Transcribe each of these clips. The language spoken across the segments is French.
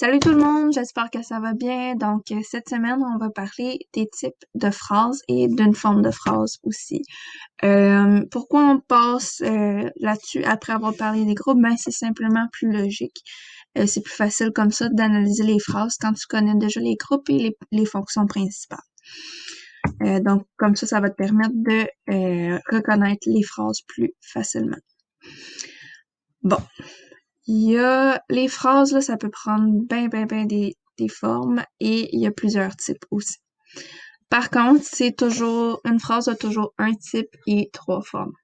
Salut tout le monde, j'espère que ça va bien. Cette semaine, on va parler des types de phrases et d'une forme de phrase aussi. Pourquoi on passe là-dessus après avoir parlé des groupes? Ben, c'est simplement plus logique. C'est plus facile comme ça d'analyser les phrases quand tu connais déjà les groupes et les fonctions principales. Donc, comme ça va te permettre de reconnaître les phrases plus facilement. Bon, il y a les phrases, là, ça peut prendre ben des formes et il y a plusieurs types aussi. Par contre, une phrase a toujours un type et trois formes.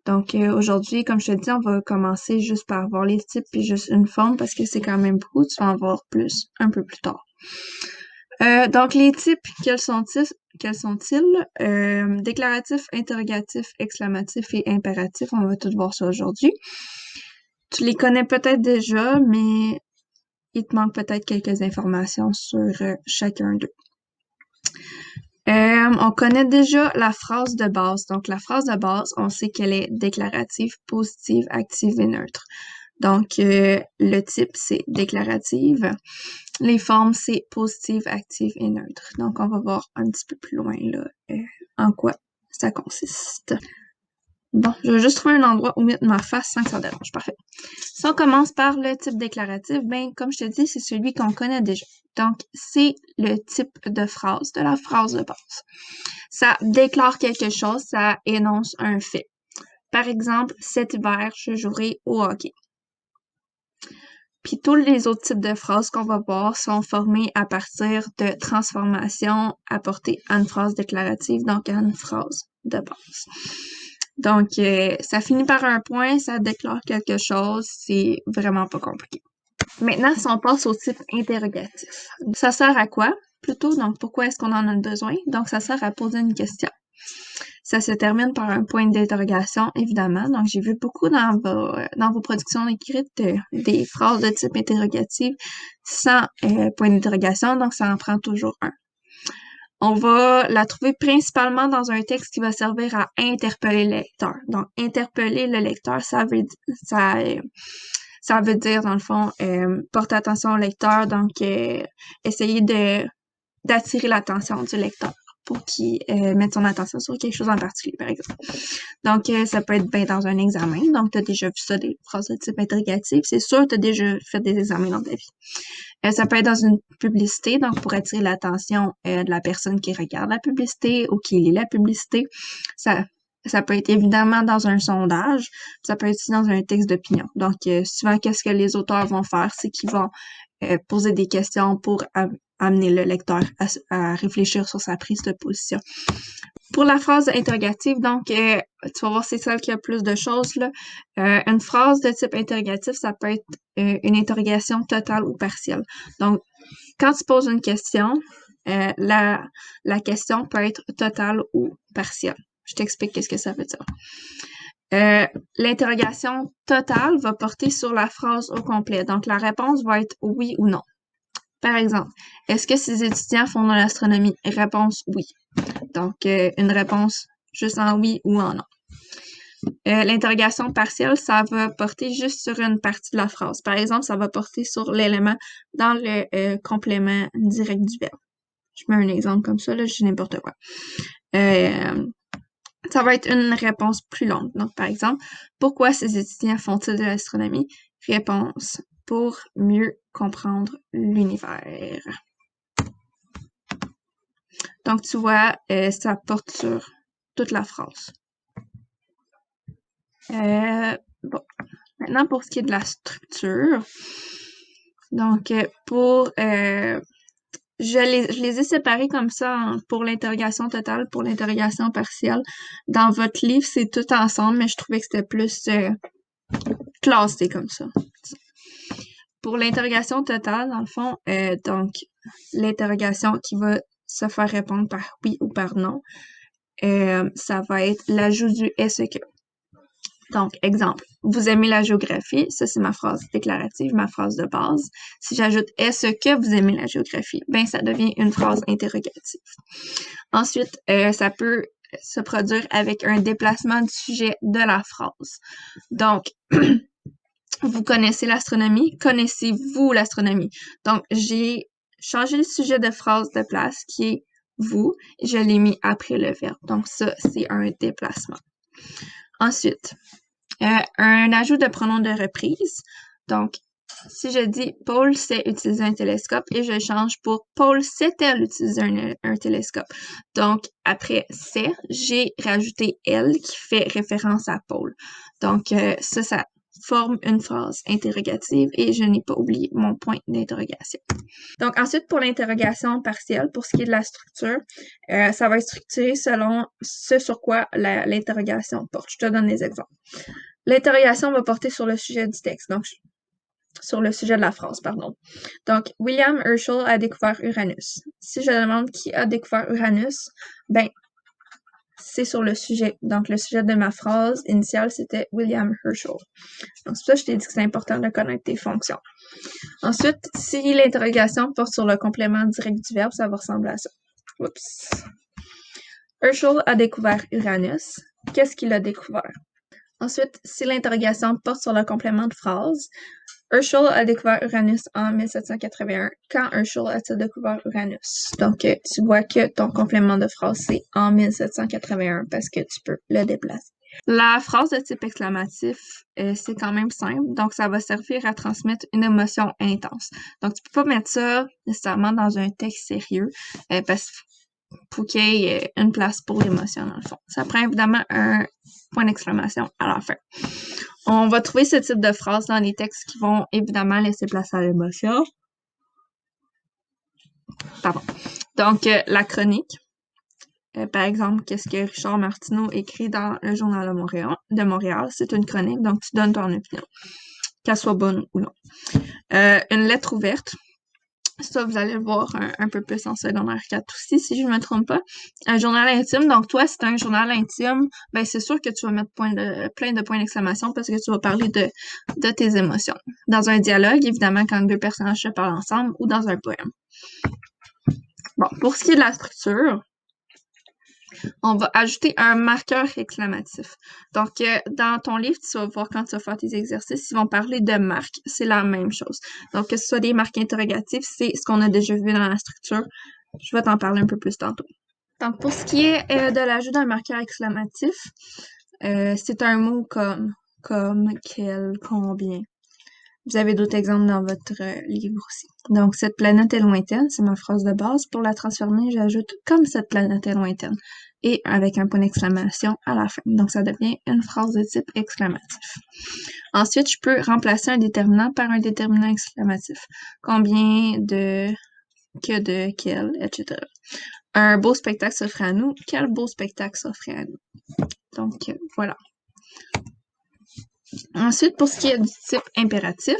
Aujourd'hui, comme je te dis, on va commencer juste par voir les types puis juste une forme parce que c'est quand même beaucoup. Tu vas en voir plus un peu plus tard. Les types, quels sont-ils? Déclaratif, interrogatif, exclamatif et impératif. On va tout voir ça aujourd'hui. Tu les connais peut-être déjà, mais il te manque peut-être quelques informations sur chacun d'eux. On connaît déjà la phrase de base. Donc, la phrase de base, on sait qu'elle est déclarative, positive, active et neutre. Le type, c'est déclarative. Les formes, c'est positive, active et neutre. Donc, on va voir un petit peu plus loin là en quoi ça consiste. Bon, je vais juste trouver un endroit où mettre ma face sans que ça dérange. Parfait. Si on commence par le type déclaratif, ben, comme je te dis, c'est celui qu'on connaît déjà. Donc, c'est le type de phrase, de la phrase de base. Ça déclare quelque chose, ça énonce un fait. Par exemple, cet hiver, je jouerai au hockey. Puis tous les autres types de phrases qu'on va voir sont formés à partir de transformations apportées à une phrase déclarative, donc à une phrase de base. Ça finit par un point, ça déclare quelque chose, c'est vraiment pas compliqué. Maintenant, si on passe au type interrogatif. Ça sert à quoi? Plutôt, donc pourquoi est-ce qu'on en a besoin? Donc, ça sert à poser une question. Ça se termine par un point d'interrogation, évidemment. Donc, j'ai vu beaucoup dans vos productions écrites des phrases de type interrogatif sans point d'interrogation, donc ça en prend toujours un. On va la trouver principalement dans un texte qui va servir à interpeller le lecteur. Donc, interpeller le lecteur, ça veut dire, dans le fond, porter attention au lecteur, essayer d'attirer l'attention du lecteur pour qu'il mette son attention sur quelque chose en particulier, par exemple. Ça peut être bien dans un examen. Donc, tu as déjà vu ça, des phrases de type interrogatif. C'est sûr que tu as déjà fait des examens dans ta vie. Ça peut être dans une publicité, donc pour attirer l'attention de la personne qui regarde la publicité ou qui lit la publicité. Ça peut être évidemment dans un sondage, ça peut être aussi dans un texte d'opinion. Souvent, qu'est-ce que les auteurs vont faire, c'est qu'ils vont poser des questions pour amener le lecteur à réfléchir sur sa prise de position. Pour la phrase interrogative, tu vas voir, c'est celle qui a plus de choses, là. Une phrase de type interrogatif, ça peut être une interrogation totale ou partielle. Donc, quand tu poses une question, la question peut être totale ou partielle. Je t'explique qu'est-ce que ça veut dire. L'interrogation totale va porter sur la phrase au complet. Donc, la réponse va être oui ou non. Par exemple, est-ce que ces étudiants font de l'astronomie? Réponse oui. Une réponse juste en oui ou en non. L'interrogation partielle, ça va porter juste sur une partie de la phrase. Par exemple, ça va porter sur l'élément dans le complément direct du verbe. Je mets un exemple comme ça, là, je dis n'importe quoi. Ça va être une réponse plus longue. Donc, par exemple, pourquoi ces étudiants font-ils de l'astronomie? Réponse, pour mieux comprendre l'univers. Donc, tu vois, ça porte sur toute la phrase. Bon. Maintenant, pour ce qui est de la structure. Je les ai séparés comme ça pour l'interrogation totale, pour l'interrogation partielle. Dans votre livre, c'est tout ensemble, mais je trouvais que c'était plus classé comme ça. Pour l'interrogation totale, dans le fond, l'interrogation qui va se faire répondre par oui ou par non, ça va être l'ajout du « est-ce que ». Donc, exemple, vous aimez la géographie, ça c'est ma phrase déclarative, ma phrase de base. Si j'ajoute « est-ce que vous aimez la géographie », ben ça devient une phrase interrogative. Ensuite, ça peut se produire avec un déplacement du sujet de la phrase. Donc, Vous connaissez l'astronomie? Connaissez-vous l'astronomie? Donc, j'ai changé le sujet de phrase de place qui est vous, et je l'ai mis après le verbe. Donc, ça, c'est un déplacement. Ensuite, un ajout de pronom de reprise. Donc, si je dis Paul sait utiliser un télescope et je change pour Paul sait-elle utiliser un télescope. Donc, après c'est, j'ai rajouté elle qui fait référence à Paul. Donc, ça forme une phrase interrogative et je n'ai pas oublié mon point d'interrogation. Donc, ensuite, pour l'interrogation partielle, pour ce qui est de la structure, ça va être structuré selon ce sur quoi l'interrogation porte. Je te donne des exemples. L'interrogation va porter sur le sujet du texte, donc sur le sujet de la phrase, pardon. Donc, William Herschel a découvert Uranus. Si je demande qui a découvert Uranus, ben, c'est sur le sujet. Donc, le sujet de ma phrase initiale, c'était William Herschel. Donc, c'est pour ça que je t'ai dit que c'est important de connaître tes fonctions. Ensuite, si l'interrogation porte sur le complément direct du verbe, ça va ressembler à ça. Oups. Herschel a découvert Uranus. Qu'est-ce qu'il a découvert? Ensuite, si l'interrogation porte sur le complément de phrase, Herschel a découvert Uranus en 1781. Quand Herschel a-t-il découvert Uranus? Donc, tu vois que ton complément de phrase, c'est en 1781 parce que tu peux le déplacer. La phrase de type exclamatif, c'est quand même simple. Donc, ça va servir à transmettre une émotion intense. Donc, tu peux pas mettre ça nécessairement dans un texte sérieux parce pour qu'il y ait une place pour l'émotion dans le fond. Ça prend évidemment un point d'exclamation à la fin. On va trouver ce type de phrase dans les textes qui vont évidemment laisser place à l'émotion. Pardon. Donc, la chronique. Par exemple, qu'est-ce que Richard Martineau écrit dans le Journal de Montréal? C'est une chronique, donc tu donnes ton opinion, qu'elle soit bonne ou non. Une lettre ouverte. Ça, vous allez le voir un peu plus en secondaire 4 aussi, si je ne me trompe pas. Un journal intime. Donc, toi, si tu as un journal intime, ben c'est sûr que tu vas mettre plein de points d'exclamation parce que tu vas parler de tes émotions. Dans un dialogue, évidemment, quand deux personnages se parlent ensemble ou dans un poème. Bon, pour ce qui est de la structure, on va ajouter un marqueur exclamatif. Donc, dans ton livre, tu vas voir quand tu vas faire tes exercices, ils vont parler de marques. C'est la même chose. Donc, que ce soit des marques interrogatives, c'est ce qu'on a déjà vu dans la structure. Je vais t'en parler un peu plus tantôt. Donc, pour ce qui est de l'ajout d'un marqueur exclamatif, c'est un mot comme, quel, combien. Vous avez d'autres exemples dans votre livre aussi. Donc, cette planète est lointaine, c'est ma phrase de base. Pour la transformer, j'ajoute comme cette planète est lointaine et avec un point d'exclamation à la fin. Donc, ça devient une phrase de type exclamatif. Ensuite, je peux remplacer un déterminant par un déterminant exclamatif. Combien de, que de, quel, etc. Un beau spectacle s'offre à nous. Quel beau spectacle s'offre à nous? Donc, voilà. Ensuite, pour ce qui est du type impératif,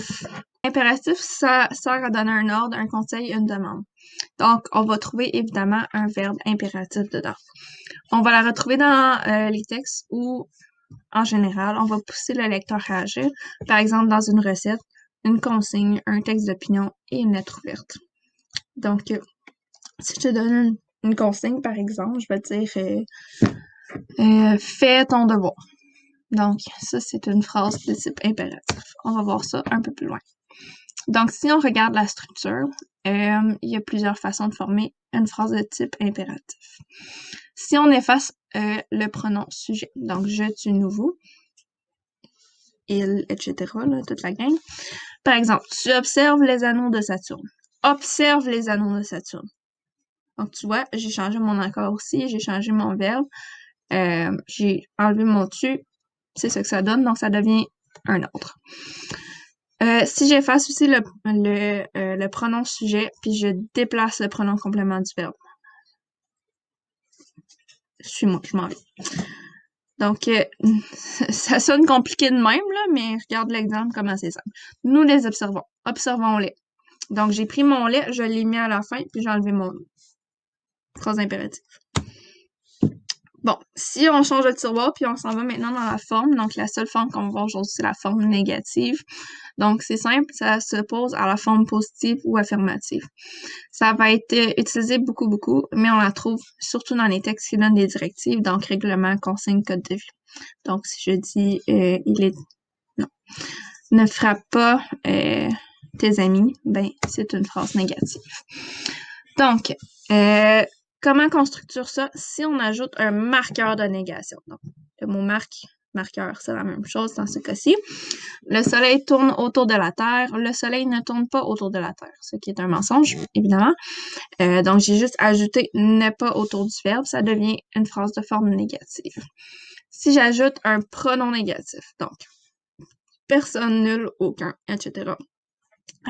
ça sert à donner un ordre, un conseil, une demande. Donc, on va trouver évidemment un verbe impératif dedans. On va la retrouver dans les textes où, en général, on va pousser le lecteur à agir. Par exemple, dans une recette, une consigne, un texte d'opinion et une lettre ouverte. Donc, si je te donne une consigne, par exemple, je vais te dire fais ton devoir. Donc, ça, c'est une phrase de type impératif. On va voir ça un peu plus loin. Donc, si on regarde la structure, il y a plusieurs façons de former une phrase de type impératif. Si on efface le pronom sujet, donc je, tu, nous, vous, il, etc., là, toute la gang. Par exemple, tu observes les anneaux de Saturne. Observe les anneaux de Saturne. Donc, tu vois, j'ai changé mon encore aussi, j'ai changé mon verbe, j'ai enlevé mon tu, c'est ce que ça donne, donc ça devient un autre. Si j'efface aussi le pronom sujet, puis je déplace le pronom complément du verbe. Suis-moi, je m'en vais. Donc, ça sonne compliqué de même, là, mais regarde l'exemple, comment c'est simple. Nous les observons. Observons-les. Donc, j'ai pris mon lait, je l'ai mis à la fin, puis j'ai enlevé mon nous. Phrase impérative. Bon, si on change de tiroir, puis on s'en va maintenant dans la forme, donc la seule forme qu'on va voir aujourd'hui, c'est la forme négative. Donc, c'est simple, ça s'oppose à la forme positive ou affirmative. Ça va être utilisé beaucoup, mais on la trouve surtout dans les textes qui donnent des directives, donc règlement, consigne, code de vie. Donc, si je dis il est... Non. ne frappe pas tes amis, ben c'est une phrase négative. Donc, comment qu'on structure ça? Si on ajoute un marqueur de négation. Donc, le mot marqueur, c'est la même chose dans ce cas-ci. Le soleil tourne autour de la Terre. Le soleil ne tourne pas autour de la Terre, ce qui est un mensonge, évidemment. Donc, j'ai juste ajouté « n'est pas autour du verbe », ça devient une phrase de forme négative. Si j'ajoute un pronom négatif, donc personne, nul, aucun, etc.,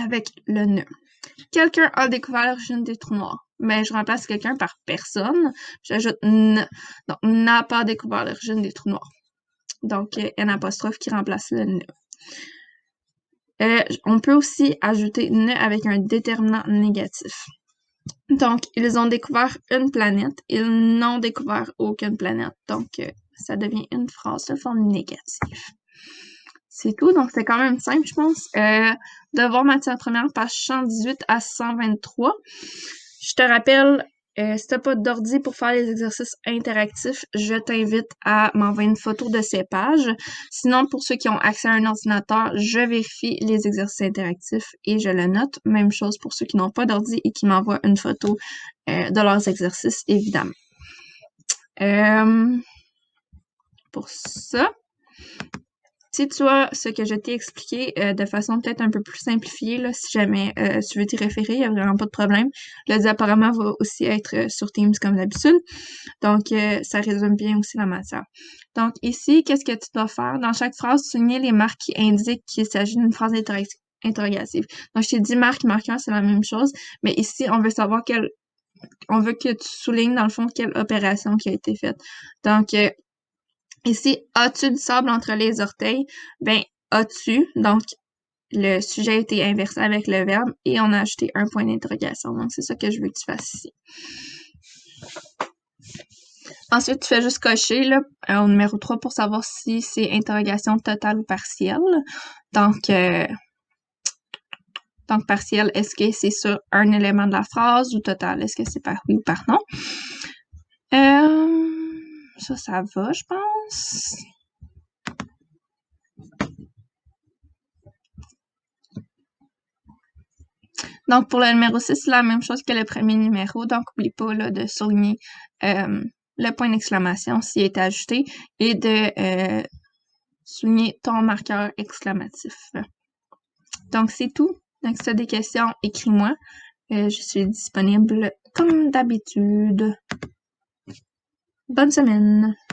avec le ne. Quelqu'un a découvert l'origine des trous noirs. Mais je remplace quelqu'un par personne. J'ajoute ne. Donc, n'a pas découvert l'origine des trous noirs. Donc, N apostrophe qui remplace le ne. On peut aussi ajouter ne avec un déterminant négatif. Donc, ils ont découvert une planète. Ils n'ont découvert aucune planète. Donc, ça devient une phrase de forme négative. C'est tout. Donc, c'est quand même simple, je pense. Devoir matière première, page 118 à 123. Je te rappelle, si t'as pas d'ordi pour faire les exercices interactifs, je t'invite à m'envoyer une photo de ces pages. Sinon, pour ceux qui ont accès à un ordinateur, je vérifie les exercices interactifs et je le note. Même chose pour ceux qui n'ont pas d'ordi et qui m'envoient une photo de leurs exercices, évidemment. Pour ça, si tu as ce que je t'ai expliqué de façon peut-être un peu plus simplifiée, là, si jamais tu veux t'y référer, il n'y a vraiment pas de problème. Le diaporama va aussi être sur Teams comme d'habitude. Donc, ça résume bien aussi la matière. Donc, ici, qu'est-ce que tu dois faire? Dans chaque phrase, souligner les marques qui indiquent qu'il s'agit d'une phrase interrogative. Donc, je t'ai dit marqueur, c'est la même chose. Mais ici, on veut savoir on veut que tu soulignes, dans le fond, quelle opération qui a été faite. Donc, ici, as-tu du sable entre les orteils? Ben, as-tu. Donc, le sujet a été inversé avec le verbe et on a ajouté un point d'interrogation. Donc, c'est ça que je veux que tu fasses ici. Ensuite, tu fais juste cocher là, au numéro 3 pour savoir si c'est interrogation totale ou partielle. Donc, partielle, est-ce que c'est sur un élément de la phrase ou total? Est-ce que c'est par oui ou par non? Ça va, je pense. Donc, pour le numéro 6, c'est la même chose que le premier numéro. Donc, n'oublie pas là, de souligner le point d'exclamation s'il est ajouté et de souligner ton marqueur exclamatif. Donc, c'est tout. Donc, si tu as des questions, écris-moi. Je suis disponible comme d'habitude. Bonne semaine!